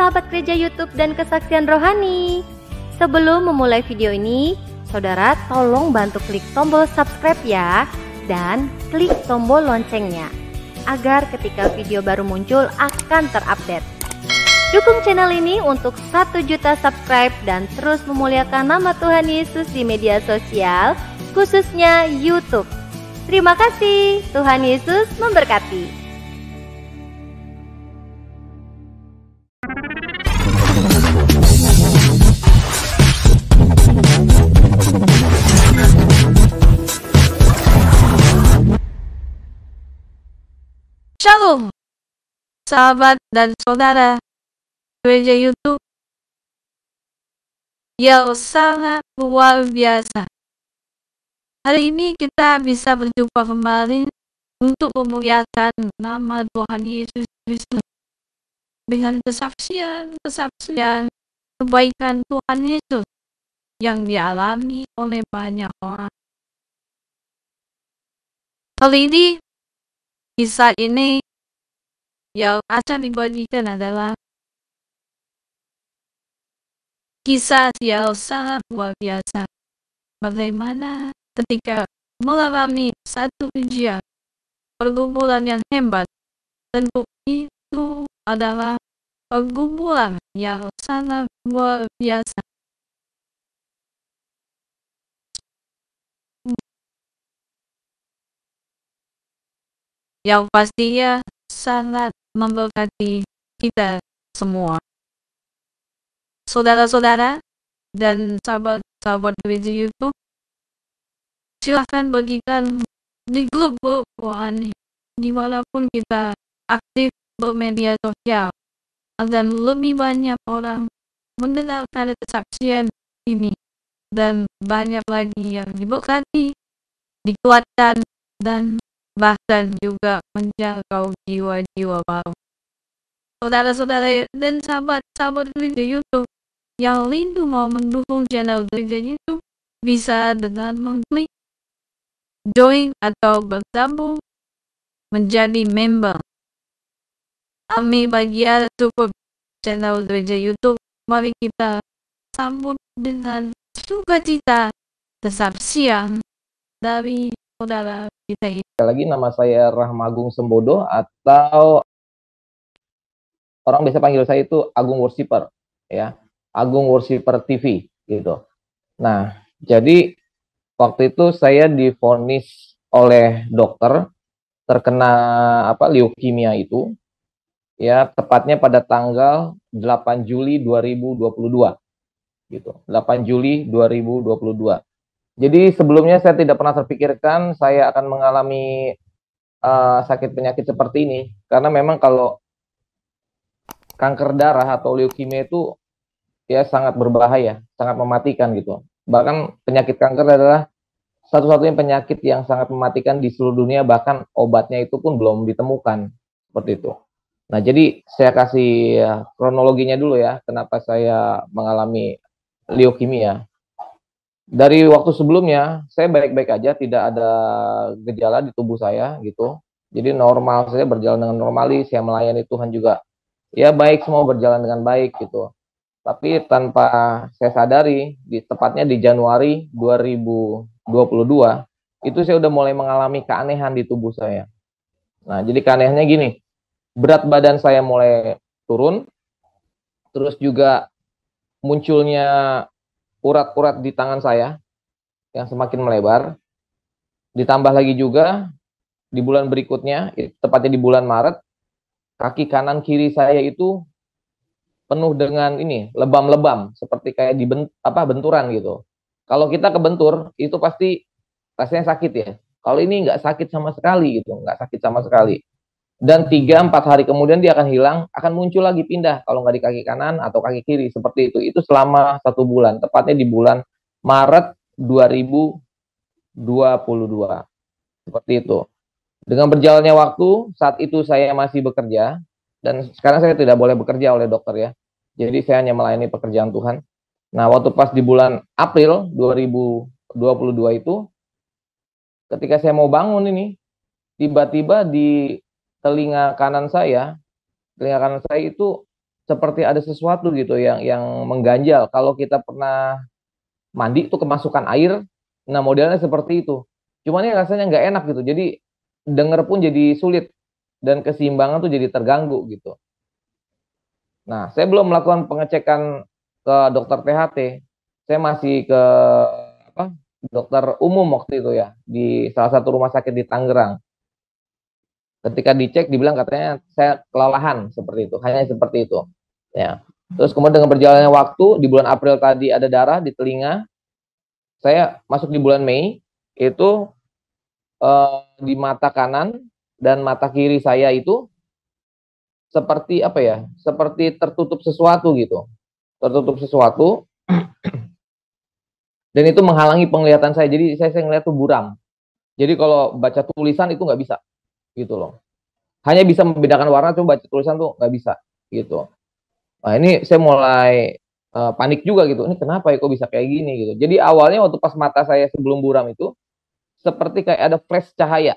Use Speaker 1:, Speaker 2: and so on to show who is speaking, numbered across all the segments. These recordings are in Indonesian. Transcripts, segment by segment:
Speaker 1: sahabat gereja YouTube dan kesaksian rohani. Sebelum memulai video ini, saudara tolong bantu klik tombol subscribe ya, dan klik tombol loncengnya, agar ketika video baru muncul akan terupdate. Dukung channel ini untuk 1 juta subscribe dan terus memuliakan nama Tuhan Yesus di media sosial, khususnya YouTube. Terima kasih, Tuhan Yesus memberkati.
Speaker 2: Shalom, sahabat dan saudara gereja YouTube yang sangat luar biasa. Hari ini kita bisa berjumpa kembali untuk memuliakan nama Tuhan Yesus Kristus dengan kesaksian kebaikan Tuhan Yesus yang dialami oleh banyak orang. Kali ini, kisah ini yang akan dibagikan adalah kisah yang sangat luar biasa. Bagaimana ketika mengalami satu ujian, pergumulan yang hebat, tentu itu adalah pergumulan yang sangat luar biasa. Yang pastinya sangat memberkati kita semua. Saudara-saudara dan sahabat-sahabat gereja YouTube, silahkan bagikan di grup-grup rohani dimanapun kita aktif bermedia sosial, agar lebih banyak orang mendengarkan kesaksian ini dan banyak lagi yang diberkati, dikuatkan, dan bahkan juga menjangkau jiwa-jiwa baru. Saudara-saudara dan sahabat-sahabat gereja YouTube yang rindu mau mendukung channel gereja YouTube, bisa dengan mengklik join atau bergabung menjadi member. Kami bagian cukup channel gereja YouTube, mari kita sambut dengan sukacita kesaksian dari saudara kita ini.
Speaker 3: Sekali lagi, nama saya Rahmagung Sembodo, atau orang biasa panggil saya itu Agung Worshipper, ya, Agung Worshipper TV gitu. Nah, jadi waktu itu saya divonis oleh dokter terkena leukemia itu, ya, tepatnya pada tanggal 8 Juli 2022 gitu. 8 Juli 2022. Jadi sebelumnya saya tidak pernah terpikirkan saya akan mengalami sakit penyakit seperti ini, karena memang kalau kanker darah atau leukemia itu ya sangat berbahaya, sangat mematikan gitu. Bahkan penyakit kanker adalah satu-satunya penyakit yang sangat mematikan di seluruh dunia, bahkan obatnya itu pun belum ditemukan, seperti itu. Nah, jadi saya kasih kronologinya dulu ya, kenapa saya mengalami leukemia. Dari waktu sebelumnya, saya baik-baik aja, tidak ada gejala di tubuh saya gitu. Jadi normal, saya berjalan dengan normalis, saya melayani Tuhan juga. Ya baik, semua berjalan dengan baik gitu. Tapi tanpa saya sadari, tepatnya di Januari 2022, itu saya udah mulai mengalami keanehan di tubuh saya. Nah, jadi keanehannya gini, berat badan saya mulai turun, terus juga munculnya urat-urat di tangan saya yang semakin melebar. Ditambah lagi juga di bulan berikutnya, tepatnya di bulan Maret, kaki kanan kiri saya itu penuh dengan lebam-lebam, seperti kayak benturan gitu. Kalau kita kebentur itu pasti rasanya sakit ya. Kalau ini nggak sakit sama sekali gitu, nggak sakit sama sekali. Dan 3-4 hari kemudian dia akan hilang, akan muncul lagi pindah, kalau nggak di kaki kanan atau kaki kiri, seperti itu. Itu selama 1 bulan, tepatnya di bulan Maret 2022. Seperti itu. Dengan berjalannya waktu, saat itu saya masih bekerja, dan sekarang saya tidak boleh bekerja oleh dokter ya. Jadi saya hanya melayani pekerjaan Tuhan. Nah, waktu pas di bulan April 2022 itu, ketika saya mau bangun ini, tiba-tiba di telinga kanan saya itu seperti ada sesuatu gitu yang mengganjal. Kalau kita pernah mandi tuh kemasukan air, nah modelnya seperti itu. Cuman ya rasanya nggak enak gitu. Jadi denger pun jadi sulit dan keseimbangan tuh jadi terganggu gitu. Nah, saya belum melakukan pengecekan ke dokter THT. Saya masih ke apa? Dokter umum waktu itu ya di salah satu rumah sakit di Tangerang. Ketika dicek dibilang katanya saya kelelahan seperti itu, hanya seperti itu. Ya. Terus kemudian dengan berjalannya waktu di bulan April tadi ada darah di telinga. Saya masuk di bulan Mei itu di mata kanan dan mata kiri saya itu seperti apa ya? Seperti tertutup sesuatu gitu. Tertutup sesuatu dan itu menghalangi penglihatan saya. Jadi saya ngeliat tuh buram. Jadi kalau baca tulisan itu nggak bisa gitu loh. Hanya bisa membedakan warna, cuma baca tulisan tuh nggak bisa gitu. Nah ini saya mulai panik juga gitu. Ini kenapa ya kok bisa kayak gini gitu. Jadi awalnya waktu pas mata saya sebelum buram itu seperti kayak ada flash cahaya.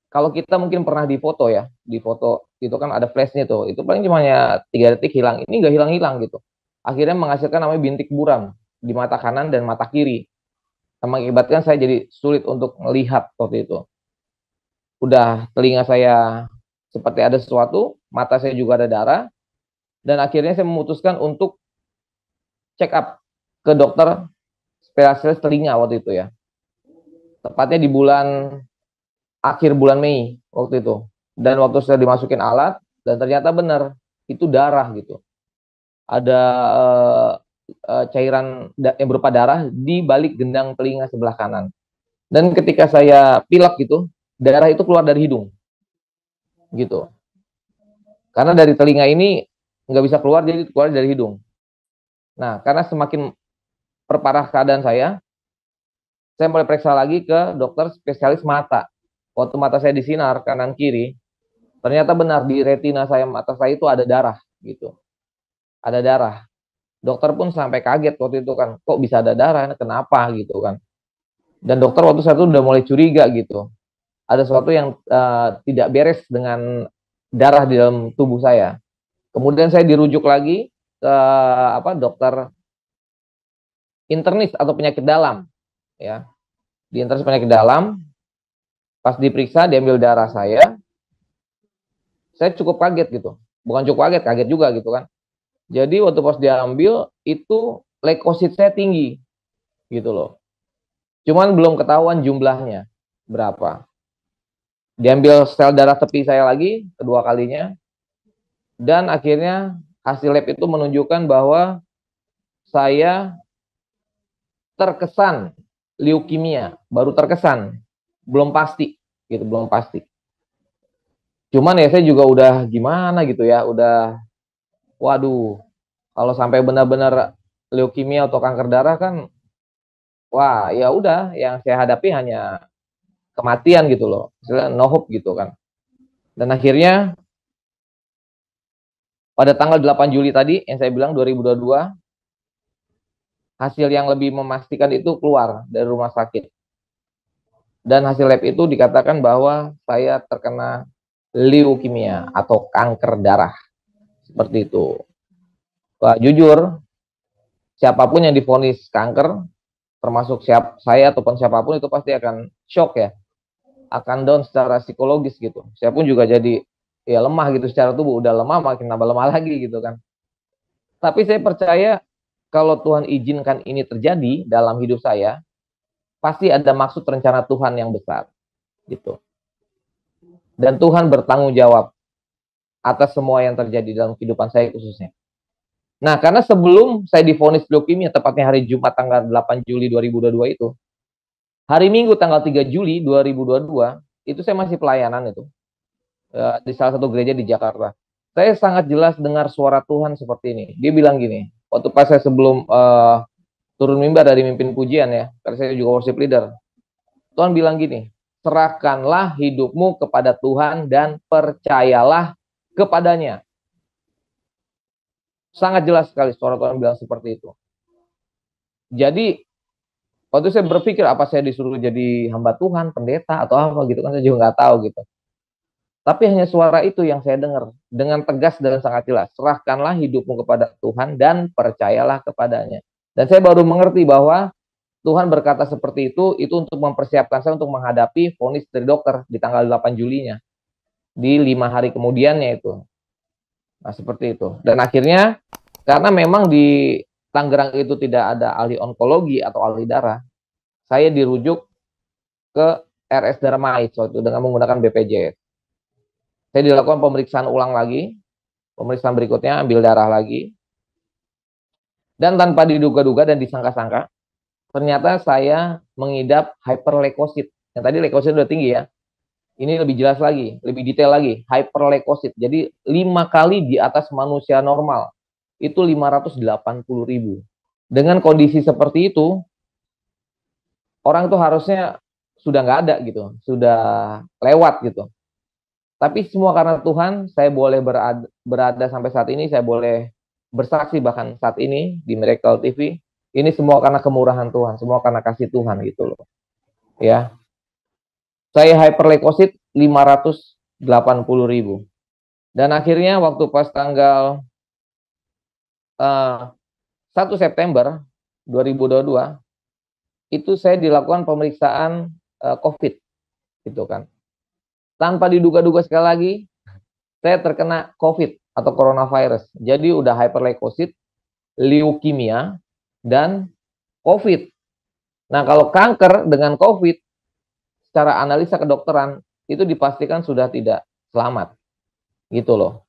Speaker 3: Kalau kita mungkin pernah di foto ya, di foto itu kan ada flashnya tuh. Itu paling cuma hanya 3 detik hilang. Ini nggak hilang-hilang gitu. Akhirnya menghasilkan namanya bintik buram di mata kanan dan mata kiri. Mengakibatkan saya jadi sulit untuk melihat waktu itu. Udah telinga saya seperti ada sesuatu, mata saya juga ada darah, dan akhirnya saya memutuskan untuk check up ke dokter spesialis telinga waktu itu ya. Tepatnya di akhir bulan Mei waktu itu. Dan waktu saya dimasukin alat, dan ternyata benar, itu darah gitu. Ada cairan yang berupa darah di balik gendang telinga sebelah kanan. Dan ketika saya pilek gitu, darah itu keluar dari hidung. Gitu. Karena dari telinga ini nggak bisa keluar, jadi keluar dari hidung. Nah, karena semakin perparah keadaan saya mulai periksa lagi ke dokter spesialis mata. Waktu mata saya disinar kanan kiri, ternyata benar di retina saya, mata saya itu ada darah gitu. Ada darah. Dokter pun sampai kaget waktu itu kan, kok bisa ada darah, kenapa gitu kan. Dan dokter waktu itu udah mulai curiga gitu. Ada sesuatu yang tidak beres dengan darah di dalam tubuh saya. Kemudian saya dirujuk lagi ke dokter internis atau penyakit dalam ya. Di internis penyakit dalam, pas diperiksa diambil darah saya cukup kaget gitu. Bukan cukup kaget, kaget juga gitu kan. Jadi waktu pas diambil itu leukosit saya tinggi gitu loh. Cuman belum ketahuan jumlahnya berapa. Diambil sel darah tepi saya lagi kedua kalinya, dan akhirnya hasil lab itu menunjukkan bahwa saya terkesan leukemia, baru terkesan, belum pasti gitu, belum pasti. Cuman ya saya juga udah gimana gitu ya, udah waduh, kalau sampai benar-benar leukemia atau kanker darah kan, wah ya udah, yang saya hadapi hanya kematian gitu loh, istilah no hope gitu kan. Dan akhirnya pada tanggal 8 Juli tadi yang saya bilang 2022, hasil yang lebih memastikan itu keluar dari rumah sakit. Dan hasil lab itu dikatakan bahwa saya terkena leukemia atau kanker darah. Seperti itu. Wah, jujur, siapapun yang divonis kanker, termasuk saya ataupun siapapun, itu pasti akan shock ya. Akan down secara psikologis gitu. Saya pun juga jadi ya lemah gitu secara tubuh. Udah lemah makin tambah lemah lagi gitu kan. Tapi saya percaya kalau Tuhan izinkan ini terjadi dalam hidup saya, pasti ada maksud rencana Tuhan yang besar gitu. Dan Tuhan bertanggung jawab atas semua yang terjadi dalam kehidupan saya khususnya. Nah, karena sebelum saya divonis leukemia, tepatnya hari Jumat tanggal 8 Juli 2022 itu, hari Minggu tanggal 3 Juli 2022, itu saya masih pelayanan itu di salah satu gereja di Jakarta. Saya sangat jelas dengar suara Tuhan seperti ini. Dia bilang gini, waktu pas saya sebelum turun mimbar dari mimpin pujian ya, karena saya juga worship leader. Tuhan bilang gini, serahkanlah hidupmu kepada Tuhan dan percayalah kepadanya. Sangat jelas sekali suara Tuhan bilang seperti itu. Jadi, waktu saya berpikir apa saya disuruh jadi hamba Tuhan, pendeta, atau apa gitu kan, saya juga nggak tahu gitu. Tapi hanya suara itu yang saya dengar dengan tegas dan sangat jelas. Serahkanlah hidupmu kepada Tuhan dan percayalah kepadanya. Dan saya baru mengerti bahwa Tuhan berkata seperti itu untuk mempersiapkan saya untuk menghadapi vonis dari dokter di tanggal 8 Julinya. Di 5 hari kemudiannya itu. Nah, seperti itu. Dan akhirnya, karena memang di Tangerang itu tidak ada ahli onkologi atau ahli darah, saya dirujuk ke RS Darmais waktu dengan menggunakan BPJS. Saya dilakukan pemeriksaan ulang lagi, pemeriksaan berikutnya ambil darah lagi, dan tanpa diduga-duga dan disangka-sangka, ternyata saya mengidap hyperleukosit. Yang tadi leukosit udah tinggi ya, ini lebih jelas lagi, lebih detail lagi, hyperleukosit. Jadi 5 kali di atas manusia normal, itu 580.000. Dengan kondisi seperti itu, orang itu harusnya sudah nggak ada gitu, sudah lewat gitu. Tapi semua karena Tuhan, saya boleh berada sampai saat ini, saya boleh bersaksi bahkan saat ini di Miracle TV. Ini semua karena kemurahan Tuhan, semua karena kasih Tuhan gitu loh. Ya. Saya hyperleukosit 580.000. Dan akhirnya waktu pas tanggal 1 September 2022 itu saya dilakukan pemeriksaan COVID gitu kan. Tanpa diduga-duga sekali lagi, saya terkena COVID atau coronavirus. Jadi udah hyperleukosit, leukemia, dan COVID. Nah, kalau kanker dengan COVID, secara analisa kedokteran, itu dipastikan sudah tidak selamat. Gitu loh.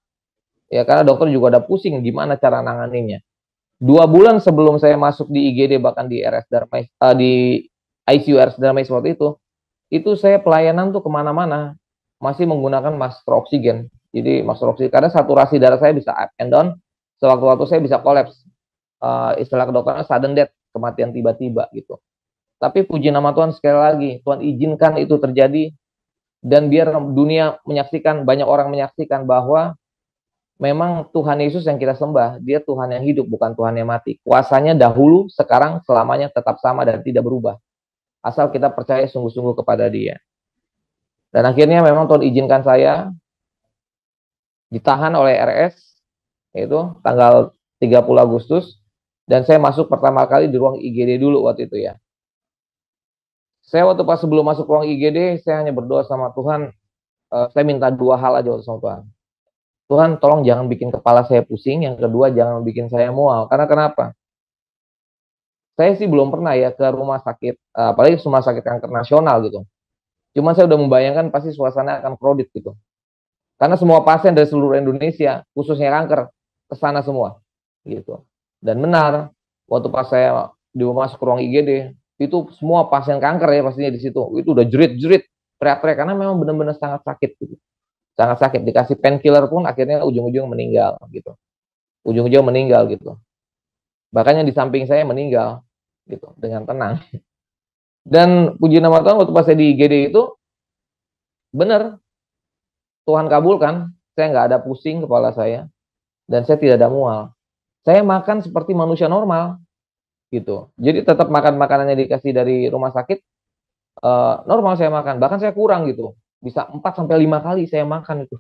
Speaker 3: Ya, karena dokter juga ada pusing gimana cara nanganinnya. 2 bulan sebelum saya masuk di IGD, bahkan di RS Darmais, di ICU RS Darmais waktu itu saya pelayanan tuh kemana-mana. Masih menggunakan masker oksigen. Jadi masker oksigen, karena saturasi darah saya bisa up and down, sewaktu-waktu saya bisa kolaps. Istilah kedokteran sudden death, kematian tiba-tiba gitu. Tapi puji nama Tuhan sekali lagi, Tuhan izinkan itu terjadi, dan biar dunia menyaksikan, banyak orang menyaksikan bahwa memang Tuhan Yesus yang kita sembah, dia Tuhan yang hidup, bukan Tuhan yang mati. Kuasanya dahulu, sekarang, selamanya tetap sama dan tidak berubah. Asal kita percaya sungguh-sungguh kepada dia. Dan akhirnya memang Tuhan izinkan saya ditahan oleh RS, yaitu tanggal 30 Agustus, dan saya masuk pertama kali di ruang IGD dulu waktu itu ya. Saya waktu pas sebelum masuk ruang IGD, saya hanya berdoa sama Tuhan, saya minta 2 hal aja sama Tuhan. Tuhan, tolong jangan bikin kepala saya pusing, yang kedua jangan bikin saya mual. Karena kenapa? Saya sih belum pernah ya ke rumah sakit, apalagi rumah sakit kanker nasional gitu. Cuma saya udah membayangkan pasti suasana akan crowded gitu. Karena semua pasien dari seluruh Indonesia, khususnya kanker, ke sana semua. Gitu. Dan benar, waktu pas saya masuk ke ruang IGD, itu semua pasien kanker ya pastinya di situ. Itu udah jerit-jerit, teriak-teriak, karena memang benar-benar sangat sakit gitu. Sangat sakit, dikasih painkiller pun akhirnya ujung-ujung meninggal gitu. Ujung-ujung meninggal gitu. Bahkan yang di samping saya meninggal gitu, dengan tenang. Dan puji nama Tuhan waktu pas saya di IGD itu, benar, Tuhan kabulkan, saya nggak ada pusing kepala saya, dan saya tidak ada mual. Saya makan seperti manusia normal, gitu. Jadi tetap makan makanannya dikasih dari rumah sakit, normal saya makan. Bahkan saya kurang gitu, bisa 4-5 kali saya makan itu,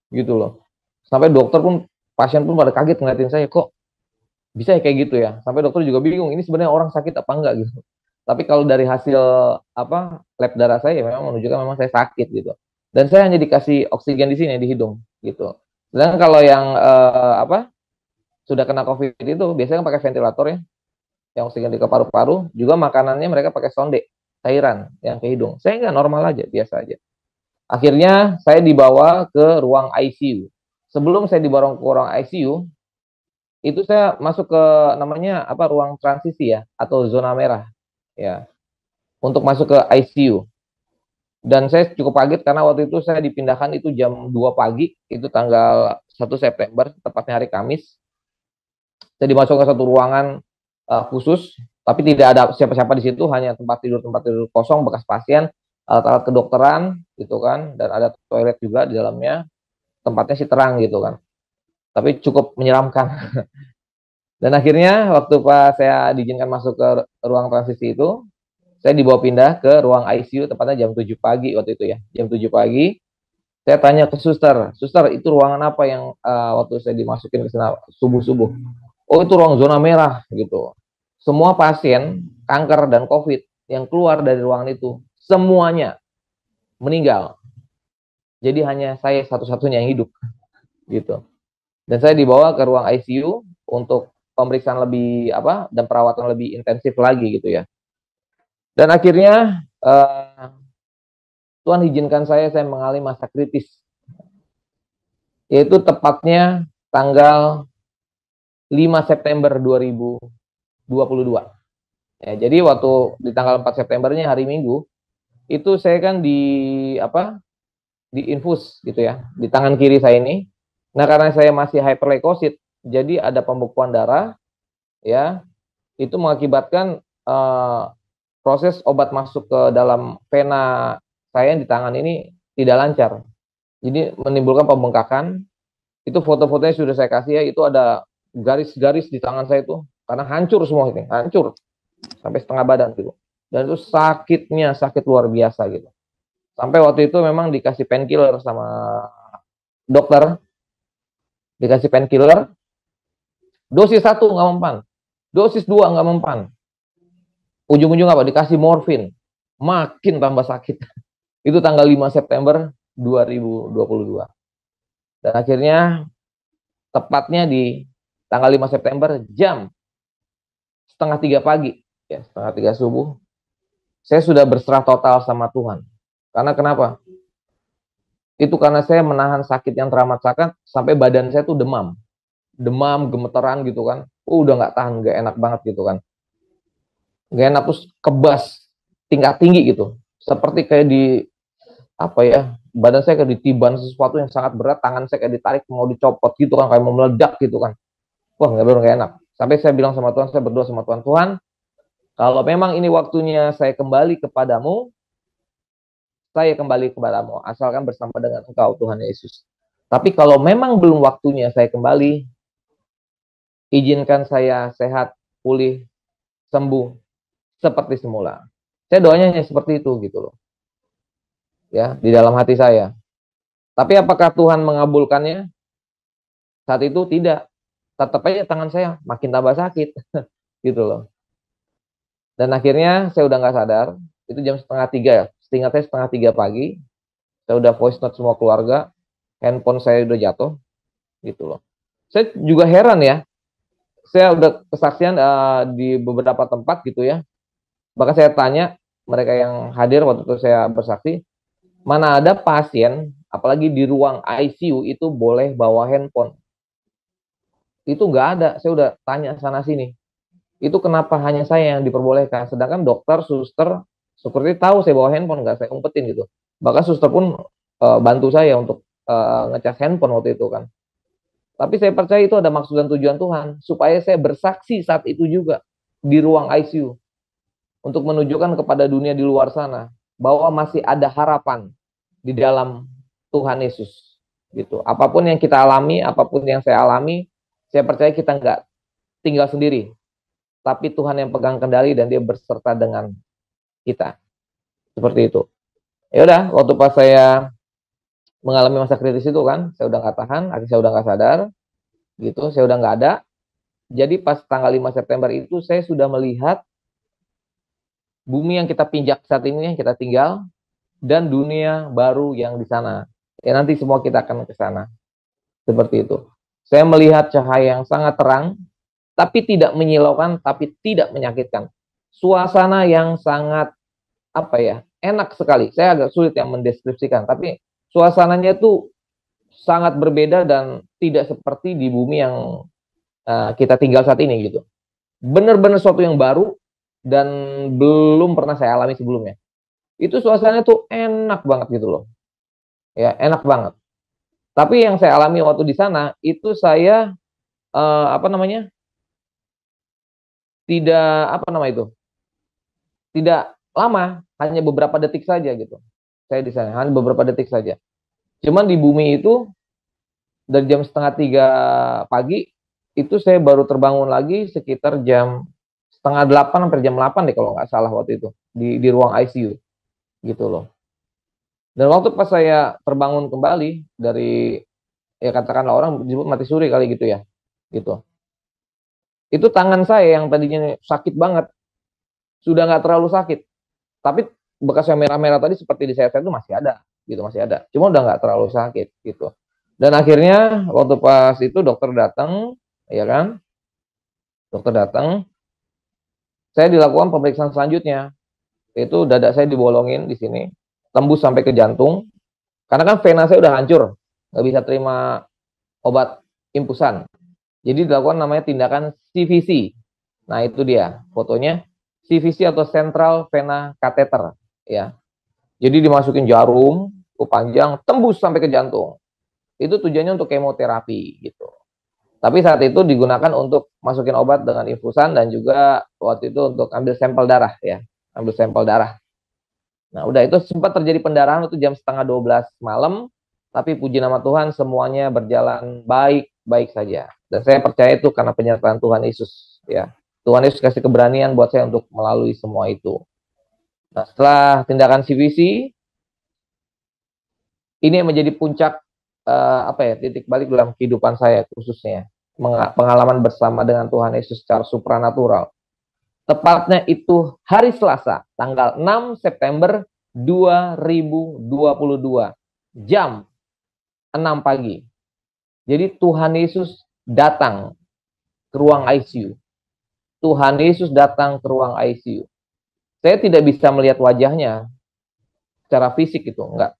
Speaker 3: gitu loh. Sampai dokter pun, pasien pun pada kaget ngeliatin saya, kok bisa ya kayak gitu ya. Sampai dokter juga bingung, ini sebenarnya orang sakit apa enggak gitu. Tapi kalau dari hasil lab darah saya memang menunjukkan memang saya sakit gitu. Dan saya hanya dikasih oksigen di sini di hidung gitu. Dan kalau yang sudah kena COVID itu biasanya kan pakai ventilator ya, yang oksigen di ke paru-paru, juga makanannya mereka pakai sonde, cairan yang ke hidung. Saya nggak, normal aja, biasa aja. Akhirnya saya dibawa ke ruang ICU. Sebelum saya dibawa ke ruang ICU, itu saya masuk ke namanya ruang transisi ya, atau zona merah ya, untuk masuk ke ICU. Dan saya cukup kaget karena waktu itu saya dipindahkan itu jam 2 pagi, itu tanggal 1 September, tepatnya hari Kamis. Saya dimasukkan ke satu ruangan khusus, tapi tidak ada siapa-siapa di situ, hanya tempat tidur kosong bekas pasien, alat-alat kedokteran gitu kan, dan ada toilet juga di dalamnya. Tempatnya sih terang gitu kan, tapi cukup menyeramkan. Dan akhirnya waktu pas saya diizinkan masuk ke ruang transisi itu, saya dibawa pindah ke ruang ICU, tepatnya jam 7 pagi waktu itu ya, jam 7 pagi. Saya tanya ke suster, suster itu ruangan apa yang waktu saya dimasukin ke sana subuh-subuh? Oh itu ruang zona merah gitu. Semua pasien kanker dan COVID yang keluar dari ruangan itu semuanya meninggal. Jadi hanya saya satu-satunya yang hidup gitu. Dan saya dibawa ke ruang ICU untuk pemeriksaan lebih dan perawatan lebih intensif lagi gitu ya. Dan akhirnya Tuhan izinkan saya mengalami masa kritis, yaitu tepatnya tanggal 5 September 2022. Ya, jadi waktu di tanggal 4 Septembernya hari Minggu, itu saya kan diinfus gitu ya, di tangan kiri saya ini. Nah, karena saya masih hyperleukosit, jadi ada pembekuan darah ya, itu mengakibatkan proses obat masuk ke dalam vena saya yang di tangan ini tidak lancar. Jadi menimbulkan pembengkakan. Itu foto-fotonya sudah saya kasih ya, itu ada garis-garis di tangan saya itu karena hancur semua ini, hancur sampai setengah badan gitu. Dan itu sakitnya sakit luar biasa gitu. Sampai waktu itu memang dikasih painkiller sama dokter, dikasih painkiller, dosis 1 nggak mempan, dosis 2 nggak mempan, ujung-ujung apa? Dikasih morfin, makin tambah sakit. Itu tanggal 5 September 2022. Dan akhirnya tepatnya di tanggal 5 September jam setengah 3 pagi, ya setengah 3 subuh, saya sudah berserah total sama Tuhan. Karena kenapa? Itu karena saya menahan sakit yang teramat sakit sampai badan saya tuh demam, gemeteran gitu kan. Udah nggak tahan, nggak enak banget gitu kan. Nggak enak, terus kebas tingkat tinggi gitu. Seperti kayak badan saya kayak ditiban sesuatu yang sangat berat, tangan saya kayak ditarik mau dicopot gitu kan, kayak mau meledak gitu kan. Wah, nggak enak. Sampai saya bilang sama Tuhan, saya berdoa sama Tuhan, Tuhan, kalau memang ini waktunya saya kembali kepadamu, saya kembali kepadamu, asalkan bersama dengan Engkau, Tuhan Yesus. Tapi kalau memang belum waktunya saya kembali, izinkan saya sehat, pulih, sembuh, seperti semula. Saya doanya hanya seperti itu gitu loh. Ya, di dalam hati saya. Tapi apakah Tuhan mengabulkannya? Saat itu tidak. Tetap aja tangan saya makin tambah sakit. Gitu loh. Dan akhirnya saya udah nggak sadar, itu jam setengah 3 ya. Setingkat saya setengah 3 pagi, saya udah voice note semua keluarga, handphone saya udah jatuh, gitu loh. Saya juga heran ya, saya udah kesaksian di beberapa tempat gitu ya. Bahkan saya tanya mereka yang hadir waktu itu saya bersaksi, mana ada pasien, apalagi di ruang ICU itu boleh bawa handphone. Itu nggak ada, saya udah tanya sana sini. Itu kenapa hanya saya yang diperbolehkan, sedangkan dokter, suster, seperti tahu saya bawa handphone, nggak saya umpetin gitu. Bahkan suster pun bantu saya untuk ngecas handphone waktu itu kan. Tapi saya percaya itu ada maksud dan tujuan Tuhan, supaya saya bersaksi saat itu juga di ruang ICU untuk menunjukkan kepada dunia di luar sana bahwa masih ada harapan di dalam Tuhan Yesus. Gitu. Apapun yang kita alami, apapun yang saya alami, saya percaya kita nggak tinggal sendiri, tapi Tuhan yang pegang kendali dan Dia berserta dengan kita. Seperti itu. Ya udah, waktu pas saya mengalami masa kritis itu kan, saya udah nggak tahan, akhirnya saya udah nggak sadar, gitu, saya udah nggak ada. Jadi pas tanggal 5 September itu saya sudah melihat bumi yang kita pinjak saat ini, yang kita tinggal, dan dunia baru yang di sana. Ya nanti semua kita akan ke sana. Seperti itu. Saya melihat cahaya yang sangat terang, tapi tidak menyilaukan, tapi tidak menyakitkan. Suasana yang sangat enak sekali. Saya agak sulit yang mendeskripsikan, tapi suasananya itu sangat berbeda dan tidak seperti di bumi yang kita tinggal saat ini gitu. Benar-benar sesuatu yang baru dan belum pernah saya alami sebelumnya. Itu suasananya tuh enak banget gitu loh. Ya, enak banget. Tapi yang saya alami waktu di sana itu saya tidak lama, hanya beberapa detik saja gitu. Saya di sana hanya beberapa detik saja. Cuman di bumi itu dari jam setengah 3 pagi itu saya baru terbangun lagi sekitar jam setengah 8 sampai jam 8 deh kalau nggak salah waktu itu di ruang ICU gitu loh. Dan waktu pas saya terbangun kembali dari, ya katakanlah orang disebut mati suri kali gitu ya, gitu. Itu tangan saya yang tadinya sakit banget, sudah nggak terlalu sakit. Tapi bekas yang merah-merah tadi seperti di saya itu masih ada, gitu, masih ada. Cuma udah nggak terlalu sakit, gitu. Dan akhirnya waktu pas itu dokter datang, ya kan, dokter datang, saya dilakukan pemeriksaan selanjutnya. Itu dada saya dibolongin di sini, tembus sampai ke jantung. Karena kan vena saya udah hancur, nggak bisa terima obat infusan. Jadi dilakukan namanya tindakan CVC. Nah itu dia fotonya, CVC atau Central Vena Catheter, ya. Jadi dimasukin jarum, panjang, tembus sampai ke jantung. Itu tujuannya untuk kemoterapi gitu. Tapi saat itu digunakan untuk masukin obat dengan infusan dan juga waktu itu untuk ambil sampel darah ya, ambil sampel darah. Nah udah itu sempat terjadi pendarahan itu jam setengah 12 malam, tapi puji nama Tuhan semuanya berjalan baik-baik saja. Dan saya percaya itu karena penyertaan Tuhan Yesus ya. Tuhan Yesus kasih keberanian buat saya untuk melalui semua itu. Nah setelah tindakan CVC, ini yang menjadi puncak titik balik dalam kehidupan saya khususnya pengalaman bersama dengan Tuhan Yesus secara supranatural. Tepatnya itu hari Selasa, tanggal 6 September 2022, jam 6 pagi. Jadi Tuhan Yesus datang ke ruang ICU. Tuhan Yesus datang ke ruang ICU. Saya tidak bisa melihat wajahnya secara fisik itu, enggak.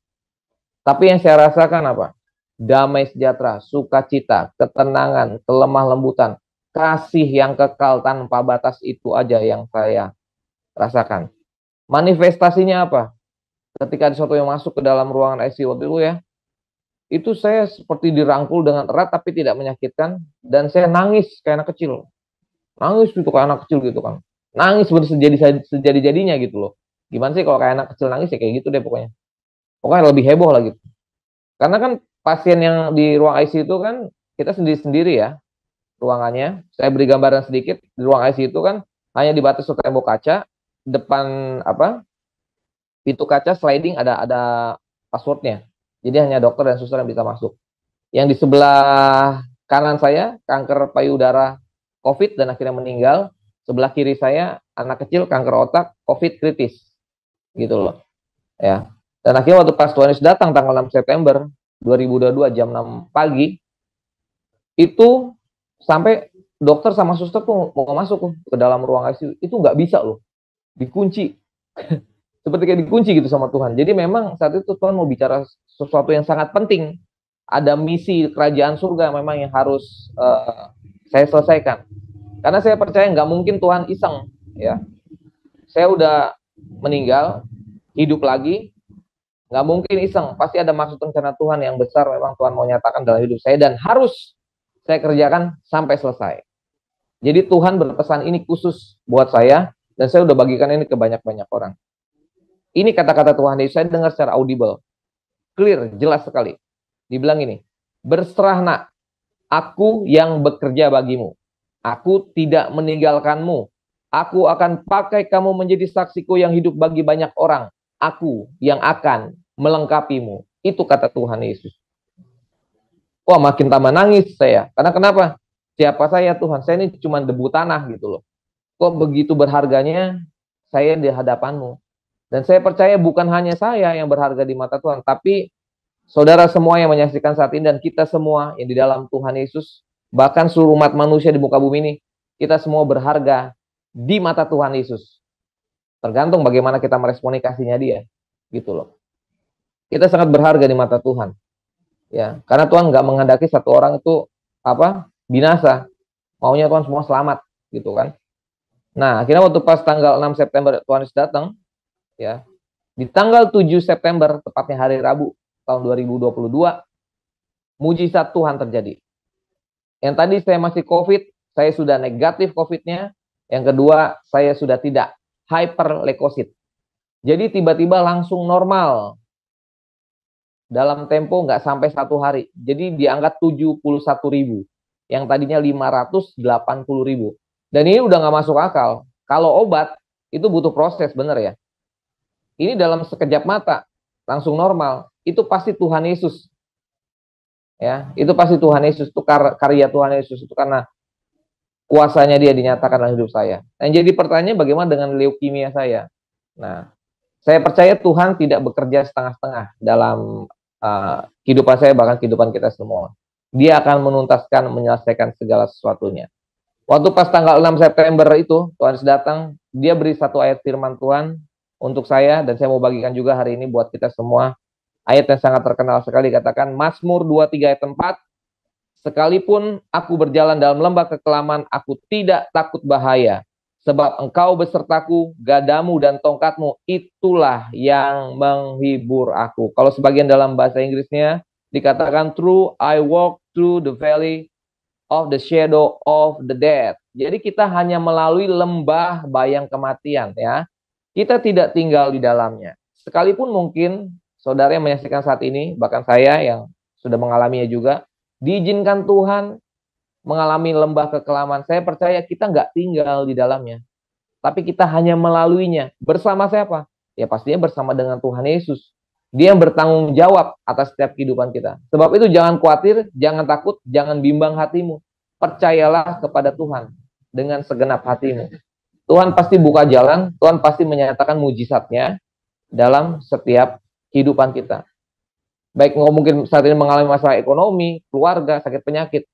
Speaker 3: Tapi yang saya rasakan apa? Damai sejahtera, sukacita, ketenangan, kelemah lembutan, kasih yang kekal tanpa batas itu aja yang saya rasakan. Manifestasinya apa? Ketika ada sesuatu yang masuk ke dalam ruangan ICU waktu itu ya, itu saya seperti dirangkul dengan erat tapi tidak menyakitkan, dan saya nangis kayak anak kecil. Nangis gitu kayak anak kecil gitu kan. Nangis seperti sejadi-jadinya gitu loh. Gimana sih kalau kayak anak kecil nangis ya kayak gitu deh pokoknya. Pokoknya lebih heboh lah gitu. Karena kan pasien yang di ruang ICU itu kan kita sendiri-sendiri ya ruangannya. Saya beri gambaran sedikit, di ruang ICU itu kan hanya dibatasi tembok kaca, depan pintu kaca sliding ada passwordnya. Jadi hanya dokter dan suster yang bisa masuk. Yang di sebelah kanan saya kanker payudara COVID dan akhirnya meninggal. Sebelah kiri saya anak kecil kanker otak COVID kritis. Gitu loh. Ya. Dan akhirnya waktu pas Tuhan Yesus datang tanggal 6 September 2022 jam 6 pagi, itu sampai dokter sama suster tuh mau masuk ke dalam ruang ICU, itu nggak bisa loh, dikunci. Seperti kayak dikunci gitu sama Tuhan. Jadi memang saat itu Tuhan mau bicara sesuatu yang sangat penting. Ada misi kerajaan surga memang yang harus saya selesaikan. Karena saya percaya nggak mungkin Tuhan iseng ya. Saya udah meninggal, hidup lagi, nggak mungkin iseng, pasti ada maksud rencana Tuhan yang besar memang Tuhan mau nyatakan dalam hidup saya dan harus saya kerjakan sampai selesai. Jadi Tuhan berpesan ini khusus buat saya dan saya udah bagikan ini ke banyak-banyak orang. Ini kata-kata Tuhan Yesus, saya dengar secara audible, clear, jelas sekali. Dibilang ini, berserah nak, aku yang bekerja bagimu. Aku tidak meninggalkanmu. Aku akan pakai kamu menjadi saksiku yang hidup bagi banyak orang. Aku yang akan melengkapimu. Itu kata Tuhan Yesus. Wah, makin tambah nangis saya. Karena kenapa? Siapa saya Tuhan? Saya ini cuma debu tanah gitu loh. Kok begitu berharganya saya di hadapanmu? Dan saya percaya bukan hanya saya yang berharga di mata Tuhan, tapi saudara semua yang menyaksikan saat ini dan kita semua yang di dalam Tuhan Yesus, bahkan seluruh umat manusia di muka bumi ini, kita semua berharga di mata Tuhan Yesus. Tergantung bagaimana kita meresponi kasihnya dia, gitu loh. Kita sangat berharga di mata Tuhan, ya, karena Tuhan nggak menghendaki satu orang itu binasa, maunya Tuhan semua selamat, gitu kan. Nah, akhirnya waktu pas tanggal 6 September Tuhan Yesus datang, ya, di tanggal 7 September, tepatnya hari Rabu tahun 2022, mujizat Tuhan terjadi. Yang tadi saya masih COVID, saya sudah negatif COVID-nya. Yang kedua, saya sudah tidak hyperleukosit. Jadi tiba-tiba langsung normal. Dalam tempo nggak sampai 1 hari. Jadi diangkat 71.000. Yang tadinya 580.000. Dan ini udah nggak masuk akal. Kalau obat, itu butuh proses, bener ya. Ini dalam sekejap mata. langsung normal, itu pasti Tuhan Yesus. Ya, itu pasti Tuhan Yesus, itu karya Tuhan Yesus, itu karena kuasanya dia dinyatakan dalam hidup saya. Nah, jadi pertanyaannya bagaimana dengan leukemia saya? Nah, saya percaya Tuhan tidak bekerja setengah-setengah dalam kehidupan saya, bahkan kehidupan kita semua. Dia akan menuntaskan, menyelesaikan segala sesuatunya. Waktu pas tanggal 6 September itu, Tuhan datang, dia beri satu ayat firman Tuhan untuk saya, dan saya mau bagikan juga hari ini buat kita semua. Ayat yang sangat terkenal sekali, katakan Mazmur 23 ayat 4, sekalipun aku berjalan dalam lembah kekelaman, aku tidak takut bahaya, sebab engkau besertaku, gadamu dan tongkatmu, itulah yang menghibur aku. Kalau sebagian dalam bahasa Inggrisnya dikatakan, through I walk through the valley of the shadow of the death. Jadi kita hanya melalui lembah bayang kematian, ya. Kita tidak tinggal di dalamnya. Sekalipun mungkin saudara yang menyaksikan saat ini, bahkan saya yang sudah mengalaminya juga, diizinkan Tuhan mengalami lembah kekelaman. Saya percaya kita nggak tinggal di dalamnya, tapi kita hanya melaluinya. Bersama siapa? Ya pastinya bersama dengan Tuhan Yesus. Dia yang bertanggung jawab atas setiap kehidupan kita. Sebab itu jangan khawatir, jangan takut, jangan bimbang hatimu. Percayalah kepada Tuhan dengan segenap hatimu. Tuhan pasti buka jalan, Tuhan pasti menyatakan mujizatnya dalam setiap kehidupan kita. Baik mungkin saat ini mengalami masalah ekonomi, keluarga, sakit penyakit.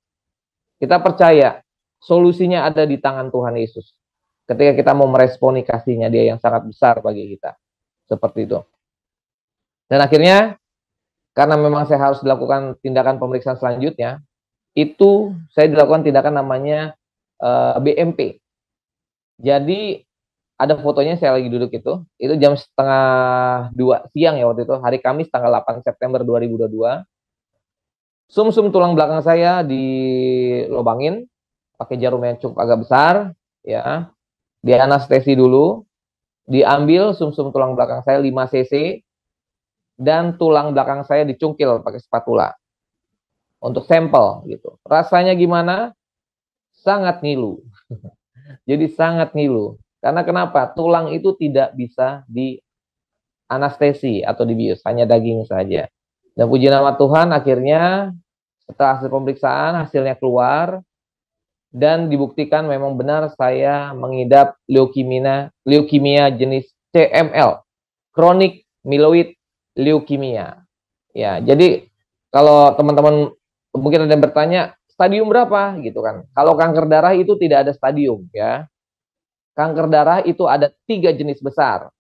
Speaker 3: Kita percaya solusinya ada di tangan Tuhan Yesus. Ketika kita mau meresponi kasihnya dia yang sangat besar bagi kita. Seperti itu. Dan akhirnya, karena memang saya harus dilakukan tindakan pemeriksaan selanjutnya, itu saya dilakukan tindakan namanya BMP. Jadi ada fotonya saya lagi duduk itu jam setengah 2 siang ya waktu itu, hari Kamis tanggal 8 September 2022. Sum-sum tulang belakang saya dilobangin pakai jarum yang cukup agak besar, ya. Di anestesi dulu, diambil sum-sum tulang belakang saya 5 cc, dan tulang belakang saya dicungkil pakai spatula untuk sampel gitu. Rasanya gimana? Sangat ngilu. Jadi sangat ngilu. Karena kenapa? Tulang itu tidak bisa di anestesi atau dibius, hanya daging saja. Dan puji nama Tuhan, akhirnya setelah hasil pemeriksaan, hasilnya keluar, dan dibuktikan memang benar saya mengidap leukemia jenis CML, chronic myeloid leukemia. Ya, jadi kalau teman-teman mungkin ada yang bertanya, stadium berapa gitu kan? Kalau kanker darah itu tidak ada stadium, ya. Kanker darah itu ada 3 jenis besar.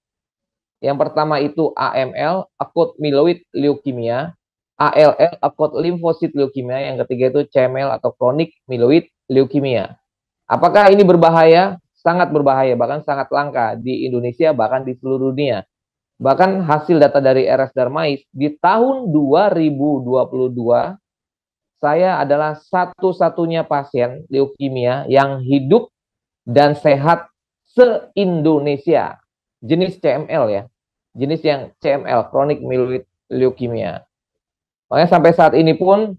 Speaker 3: Yang pertama itu AML, acute myeloid leukemia, ALL, acute lymphocyte leukemia, yang ketiga itu CML atau chronic myeloid leukemia. Apakah ini berbahaya? Sangat berbahaya, bahkan sangat langka di Indonesia, bahkan di seluruh dunia. Bahkan hasil data dari RS Darmais, di tahun 2022, saya adalah satu-satunya pasien leukemia yang hidup dan sehat se-Indonesia. Jenis CML ya. Jenis yang CML, chronic myeloid leukemia. Makanya sampai saat ini pun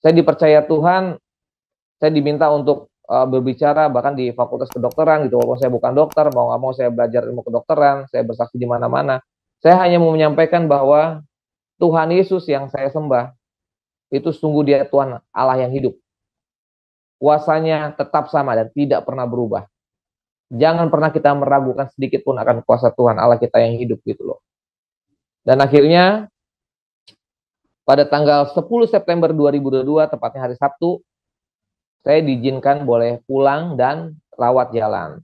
Speaker 3: saya dipercaya Tuhan, saya diminta untuk berbicara bahkan di fakultas kedokteran gitu. Walaupun saya bukan dokter, mau nggak mau saya belajar ilmu kedokteran, saya bersaksi di mana-mana. Saya hanya mau menyampaikan bahwa Tuhan Yesus yang saya sembah itu sungguh dia Tuhan Allah yang hidup. Kuasanya tetap sama dan tidak pernah berubah. Jangan pernah kita meragukan sedikit pun akan kuasa Tuhan Allah kita yang hidup gitu loh. Dan akhirnya pada tanggal 10 September 2022, tepatnya hari Sabtu, saya diizinkan boleh pulang dan rawat jalan.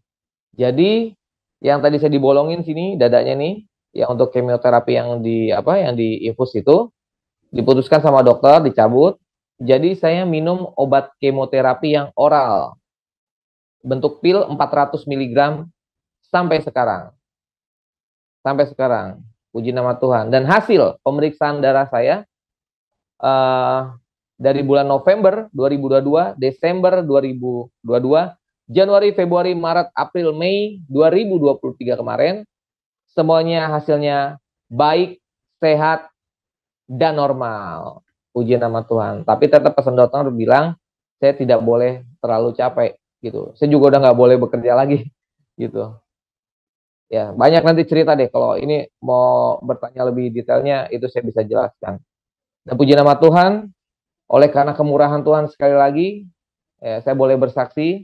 Speaker 3: Jadi yang tadi saya dibolongin sini dadanya nih, yang untuk kemioterapi yang diinfus itu diputuskan sama dokter dicabut. Jadi saya minum obat kemoterapi yang oral bentuk pil 400 mg sampai sekarang. Sampai sekarang. Puji nama Tuhan. Dan hasil pemeriksaan darah saya dari bulan November 2022, Desember 2022, Januari, Februari, Maret, April, Mei 2023 kemarin, semuanya hasilnya baik, sehat, dan normal. Puji nama Tuhan. Tapi tetap pesan dokter bilang, saya tidak boleh terlalu capek gitu. Saya juga udah nggak boleh bekerja lagi gitu. Ya, banyak nanti cerita deh. Kalau ini mau bertanya lebih detailnya, itu saya bisa jelaskan. Dan puji nama Tuhan, oleh karena kemurahan Tuhan sekali lagi, saya boleh bersaksi,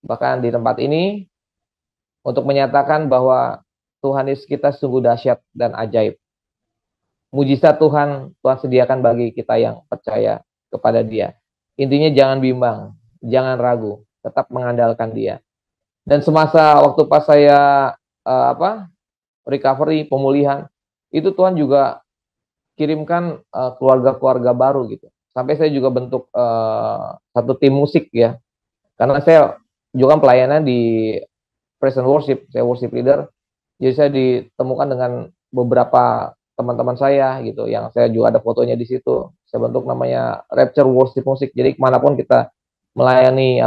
Speaker 3: bahkan di tempat ini, untuk menyatakan bahwa Tuhan Yesus kita sungguh dahsyat dan ajaib. Mujizat Tuhan, Tuhan sediakan bagi kita yang percaya kepada Dia. Intinya jangan bimbang, jangan ragu, tetap mengandalkan Dia. Dan semasa waktu pas saya recovery, pemulihan, itu Tuhan juga kirimkan keluarga-keluarga baru gitu. Sampai saya juga bentuk satu tim musik ya. Karena saya juga pelayanan di praise and worship, saya worship leader. Jadi saya ditemukan dengan beberapa teman-teman saya gitu, yang saya juga ada fotonya di situ. Saya bentuk namanya Rapture Worship Music. Jadi kemanapun kita melayani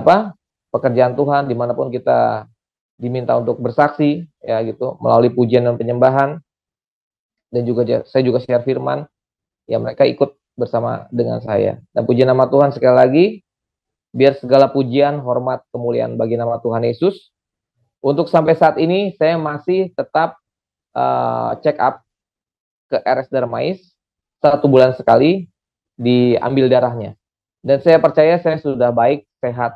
Speaker 3: pekerjaan Tuhan, dimanapun kita diminta untuk bersaksi ya gitu, melalui pujian dan penyembahan, dan juga saya juga share firman, ya mereka ikut bersama dengan saya. Dan puji nama Tuhan sekali lagi, biar segala pujian, hormat, kemuliaan bagi nama Tuhan Yesus. Untuk sampai saat ini saya masih tetap check up ke RS Darmais 1 bulan sekali, diambil darahnya. Dan saya percaya saya sudah baik, sehat,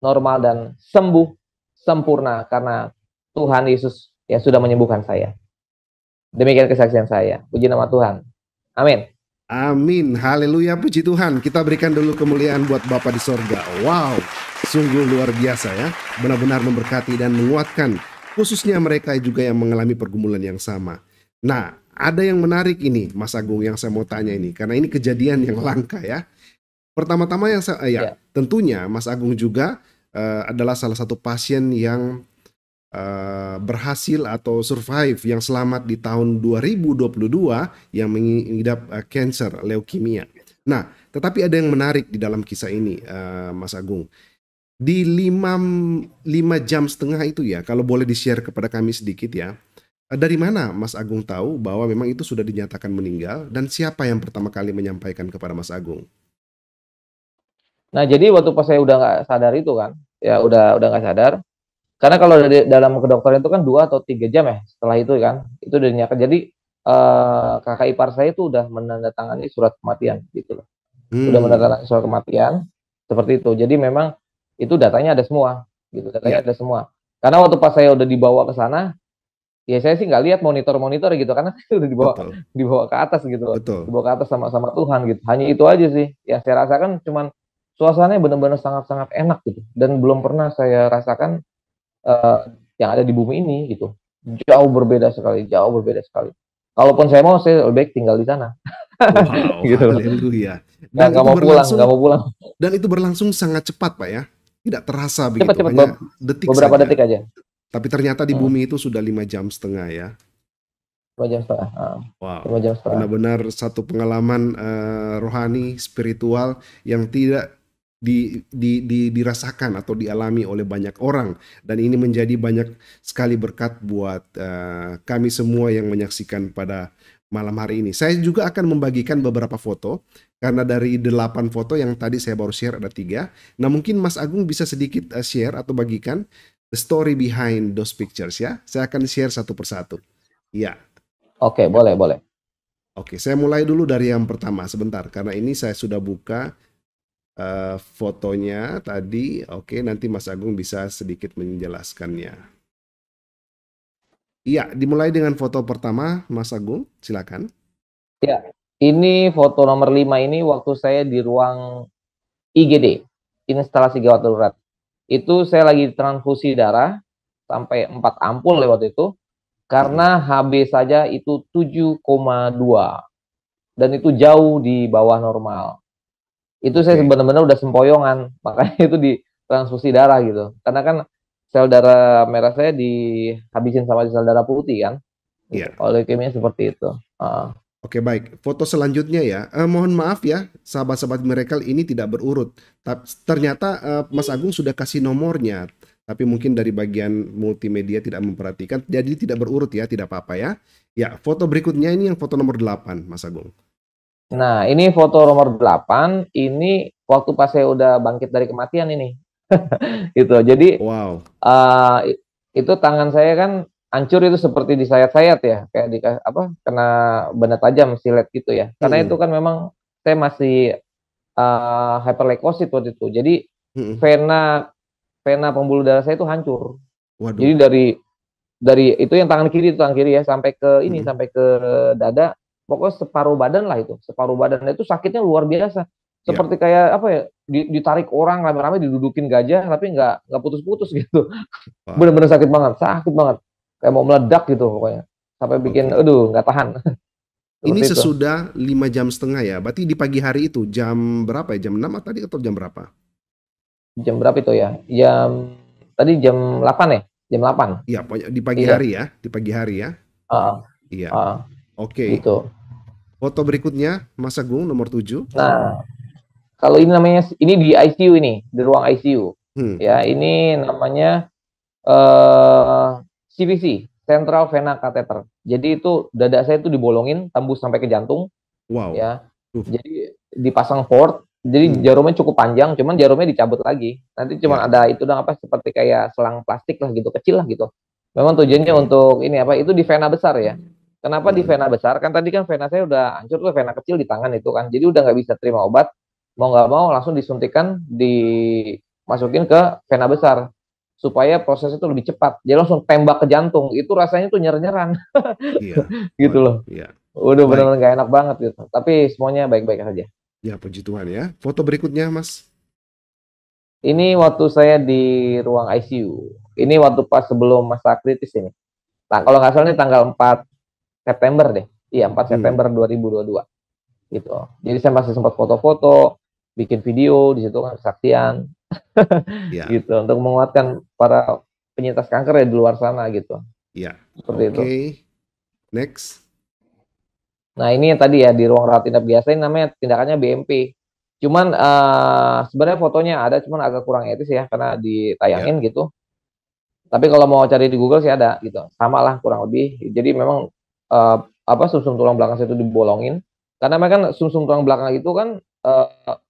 Speaker 3: normal, dan sembuh sempurna karena Tuhan Yesus yang sudah menyembuhkan saya. Demikian kesaksian saya. Puji nama Tuhan. Amin.
Speaker 4: Amin. Haleluya, puji Tuhan. Kita berikan dulu kemuliaan buat Bapa di sorga. Wow, sungguh luar biasa ya. Benar-benar memberkati dan menguatkan, khususnya mereka juga yang mengalami pergumulan yang sama. Nah, ada yang menarik ini, Mas Agung, yang saya mau tanya ini, karena ini kejadian yang langka ya. Pertama-tama yang saya, tentunya Mas Agung juga adalah salah satu pasien yang berhasil atau survive, yang selamat di tahun 2022 yang mengidap cancer, leukemia. Nah, tetapi ada yang menarik di dalam kisah ini, Mas Agung. Di 5 jam setengah itu ya, kalau boleh di-share kepada kami sedikit ya. Dari mana Mas Agung tahu bahwa memang itu sudah dinyatakan meninggal, dan siapa yang pertama kali menyampaikan kepada Mas Agung?
Speaker 3: Nah, jadi waktu pas saya udah nggak sadar itu kan, ya udah nggak sadar. Karena kalau dalam kedokteran itu kan 2 atau 3 jam ya setelah itu kan, itu udah dinyatakan. Jadi kakak ipar saya itu udah menandatangani surat kematian gitu loh. Udah menandatangani surat kematian seperti itu. Jadi memang itu datanya ada semua gitu, datanya ada semua. Karena waktu pas saya udah dibawa ke sana, ya saya sih nggak lihat monitor gitu, karena saya udah dibawa ke atas gitu loh. Dibawa ke atas sama Tuhan gitu. Hanya itu aja sih. Ya saya rasakan cuman suasananya benar-benar sangat-sangat enak gitu. Dan belum pernah saya rasakan yang ada di bumi ini gitu. Jauh berbeda sekali. Kalaupun saya mau, saya lebih baik tinggal di sana.
Speaker 4: Wow,
Speaker 3: gitu.
Speaker 4: Haleluya.
Speaker 3: Dan nggak mau pulang.
Speaker 4: Dan itu berlangsung sangat cepat, Pak ya. Tidak terasa begitu,
Speaker 3: cepat,
Speaker 4: hanya detik
Speaker 3: beberapa
Speaker 4: saja.
Speaker 3: detik aja.
Speaker 4: Tapi ternyata di bumi itu sudah 5 jam setengah ya.
Speaker 3: 5 jam setengah.
Speaker 4: Wow,
Speaker 3: 5 jam setengah.
Speaker 4: Benar-benar satu pengalaman rohani, spiritual yang tidak dirasakan atau dialami oleh banyak orang, dan ini menjadi banyak sekali berkat buat kami semua yang menyaksikan pada malam hari ini. Saya juga akan membagikan beberapa foto, karena dari 8 foto yang tadi saya baru share ada 3. Nah, mungkin Mas Agung bisa sedikit share atau bagikan the story behind those pictures ya. Saya akan share satu persatu. Ya.
Speaker 3: Oke, boleh.
Speaker 4: Oke, saya mulai dulu dari yang pertama sebentar, karena ini saya sudah buka fotonya tadi. Oke, nanti Mas Agung bisa sedikit menjelaskannya. Iya, dimulai dengan foto pertama, Mas Agung, silakan.
Speaker 3: Ya, ini foto nomor 5 ini waktu saya di ruang IGD, instalasi gawat darurat. Itu saya lagi transfusi darah sampai 4 ampul lewat itu, karena HB saja itu 7,2, dan itu jauh di bawah normal. Itu saya benar-benar udah sempoyongan, makanya itu di transfusi darah gitu. Karena kan sel darah merah saya dihabisin sama sel darah putih kan.
Speaker 4: Iya.
Speaker 3: Kalau leukemia seperti itu.
Speaker 4: Oke, baik. Foto selanjutnya ya. Mohon maaf ya, sahabat-sahabat Miracle, ini tidak berurut. Ternyata Mas Agung sudah kasih nomornya, tapi mungkin dari bagian multimedia tidak memperhatikan, jadi tidak berurut ya, tidak apa-apa ya. Ya, foto berikutnya ini yang foto nomor 8, Mas Agung.
Speaker 3: Nah, ini foto nomor 8, ini waktu pas saya udah bangkit dari kematian ini. Gitu. Jadi,
Speaker 4: wow.
Speaker 3: itu tangan saya kan hancur, itu seperti disayat-sayat ya, kayak kena benda tajam, silet gitu ya. Karena itu kan memang saya masih hyperleukosit waktu itu. Jadi vena pembuluh darah saya itu hancur.
Speaker 4: Waduh.
Speaker 3: Jadi dari itu yang tangan kiri ya, sampai ke ini, sampai ke dada, pokoknya separuh badan lah itu. Separuh badan itu sakitnya luar biasa. Seperti kayak apa ya, ditarik orang rame-rame, didudukin gajah tapi nggak putus-putus gitu. Bener-bener sakit banget. Kayak mau meledak gitu pokoknya. Sampai bikin aduh nggak tahan.
Speaker 4: Ini sesudah 5,5 jam ya. Berarti di pagi hari itu jam berapa ya? Jam 6 tadi atau jam berapa?
Speaker 3: Jam berapa itu ya? Tadi jam 8 ya? Jam 8.
Speaker 4: Iya, di pagi hari ya. Di pagi hari ya. Iya. Oke.
Speaker 3: Gitu.
Speaker 4: Foto berikutnya Mas Agung nomor 7.
Speaker 3: Nah, kalau ini namanya, ini di ICU ini, di ruang ICU. Ya, ini namanya CVC, Central Vena Catheter. Jadi itu dada saya itu dibolongin, tembus sampai ke jantung.
Speaker 4: Wow.
Speaker 3: Ya. Jadi dipasang port. Jadi jarumnya cukup panjang, cuman jarumnya dicabut lagi. Nanti cuma ada itu seperti kayak selang plastik lah gitu, kecil lah gitu. Memang tujuannya untuk ini itu di vena besar ya. Kenapa di vena besar? Kan tadi kan vena saya udah hancur tuh, vena kecil di tangan itu kan. Jadi udah nggak bisa terima obat. Mau nggak mau langsung disuntikan, dimasukin ke vena besar supaya prosesnya itu lebih cepat. Jadi langsung tembak ke jantung. Itu rasanya tuh nyer-nyeran. Gitu loh. Udah benar-benar nggak enak banget gitu. Tapi semuanya baik-baik saja.
Speaker 4: Ya, puji Tuhan ya. Foto berikutnya, Mas.
Speaker 3: Ini waktu saya di ruang ICU. Ini waktu pas sebelum masa kritis ini. Nah, kalau nggak salah ini tanggal 4 September deh. Iya, 4 September 2022. Gitu. Jadi saya masih sempat foto-foto, bikin video di situ kan, kesaksian. Gitu, untuk menguatkan para penyintas kanker ya di luar sana gitu.
Speaker 4: Iya.
Speaker 3: Seperti itu.
Speaker 4: Next.
Speaker 3: Nah, ini yang tadi ya di ruang rawat inap biasa, ini namanya tindakannya BMP. Cuman sebenarnya fotonya ada, cuman agak kurang etis ya karena ditayangin gitu. Tapi kalau mau cari di Google sih ada gitu. Sama lah kurang lebih. Jadi memang sumsum tulang belakang itu dibolongin. Karena memang kan sumsum tulang belakang itu kan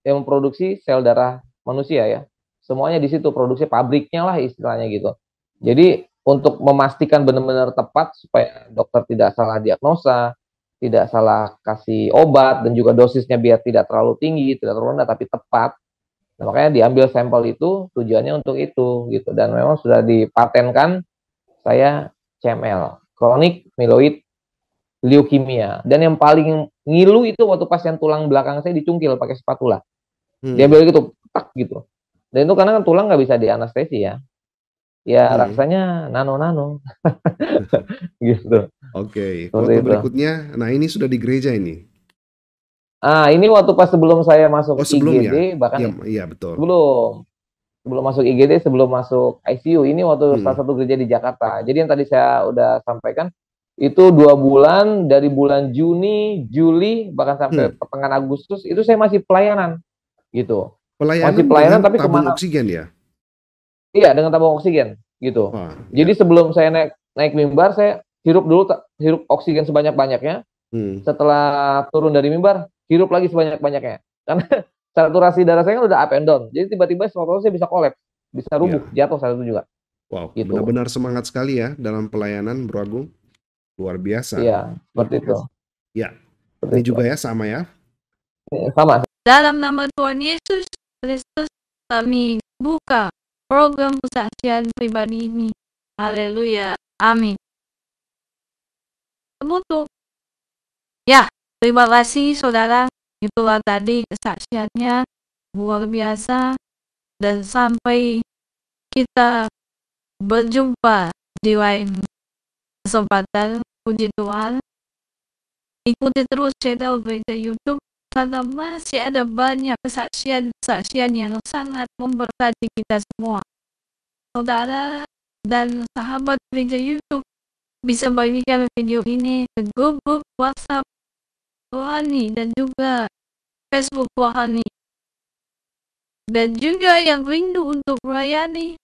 Speaker 3: yang memproduksi sel darah manusia ya. Semuanya di situ, produksi pabriknya lah istilahnya gitu. Jadi untuk memastikan benar-benar tepat supaya dokter tidak salah diagnosa, tidak salah kasih obat, dan juga dosisnya biar tidak terlalu tinggi, tidak terlalu rendah, tapi tepat. Nah, makanya diambil sampel itu tujuannya untuk itu gitu. Dan memang sudah dipatenkan saya CML, chronic myeloid leukemia. Dan yang paling ngilu itu waktu pasien tulang belakang saya dicungkil pakai spatula. Diambil gitu, tak gitu. Dan itu karena kan tulang nggak bisa dianestesi ya. Ya rasanya nano-nano. Gitu.
Speaker 4: Oke, foto berikutnya. Nah, ini sudah di gereja ini.
Speaker 3: Ini waktu pas sebelum saya masuk
Speaker 4: ya?
Speaker 3: IGD, bahkan
Speaker 4: iya betul.
Speaker 3: Sebelum masuk IGD, sebelum masuk ICU, ini waktu salah satu gereja di Jakarta. Jadi yang tadi saya udah sampaikan, itu 2 bulan, dari bulan Juni, Juli, bahkan sampai pertengahan Agustus, itu saya masih pelayanan. Gitu.
Speaker 4: Masih pelayanan tapi tabung oksigen ya?
Speaker 3: Iya, dengan tabung oksigen gitu. Jadi sebelum saya naik mimbar, saya hirup oksigen sebanyak-banyaknya. Setelah turun dari mimbar, hirup lagi sebanyak-banyaknya. Karena saturasi darah saya kan udah up and down. Jadi tiba-tiba saya bisa kolaps, bisa rubuh, jatuh saat itu juga.
Speaker 4: Wow, gitu. Benar-benar semangat sekali ya dalam pelayanan, Bro Agung. Luar biasa.
Speaker 3: Iya, seperti itu.
Speaker 4: Ya, ini juga ya, sama ya?
Speaker 3: Sama.
Speaker 2: Dalam nama Tuhan Yesus Kristus, kami buka program kesaksian pribadi ini. Haleluya. Amin. Untuk terima kasih saudara. Itulah tadi kesaksiannya, luar biasa. Dan sampai kita berjumpa di lain kesempatan, puji Tuhan. Ikuti terus channel Gereja YouTube, karena masih ada banyak kesaksian-kesaksian yang sangat memberkati kita semua. Saudara dan sahabat Gereja YouTube bisa bagikan video ini ke grup WhatsApp Rohani dan juga Facebook Rohani. Dan juga yang rindu untuk melayani,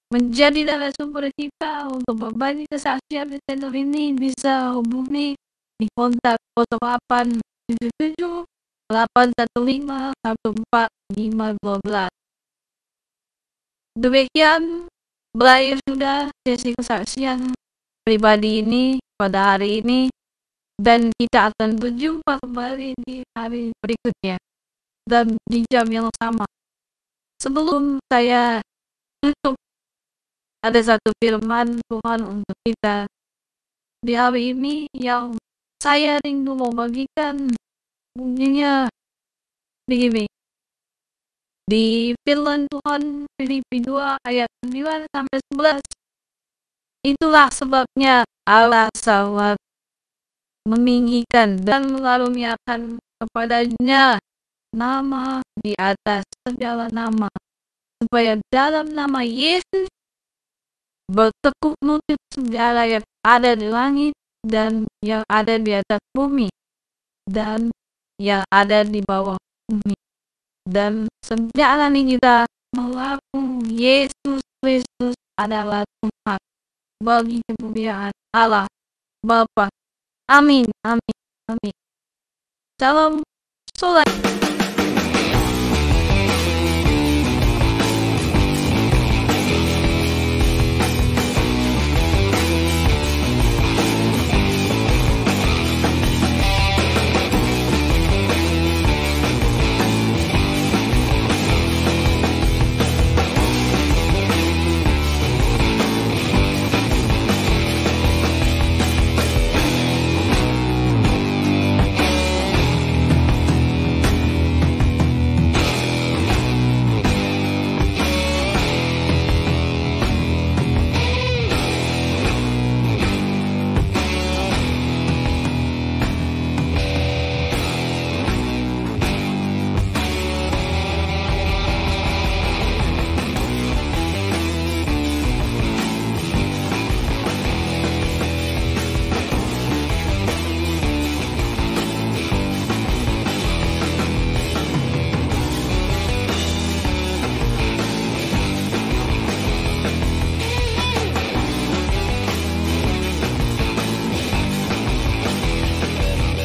Speaker 2: menjadi narasumber kita untuk berbagi kesaksian di channel ini, bisa hubungi di kontak 0877 815 14512. Demikian berakhir sudah sesi kesaksian pribadi ini pada hari ini, dan kita akan berjumpa kembali di hari berikutnya dan di jam yang sama. Sebelum saya tutup, ada satu firman Tuhan untuk kita di hari ini yang saya rindu mau bagikan. Bunyinya begini. Di firman Tuhan Filipi 2 ayat 9 sampai 11. Itulah sebabnya Allah sangat meninggikan dan mengaruniakan kepadanya nama di atas segala nama, supaya dalam nama Yesus bertekuk lutut segala yang ada di langit dan yang ada di atas bumi dan yang ada di bawah bumi, dan sejalani kita melakukan Yesus Kristus adalah Tuhan, bagi kemuliaan Allah Bapa. Amin, amin, amin. Salam sholat.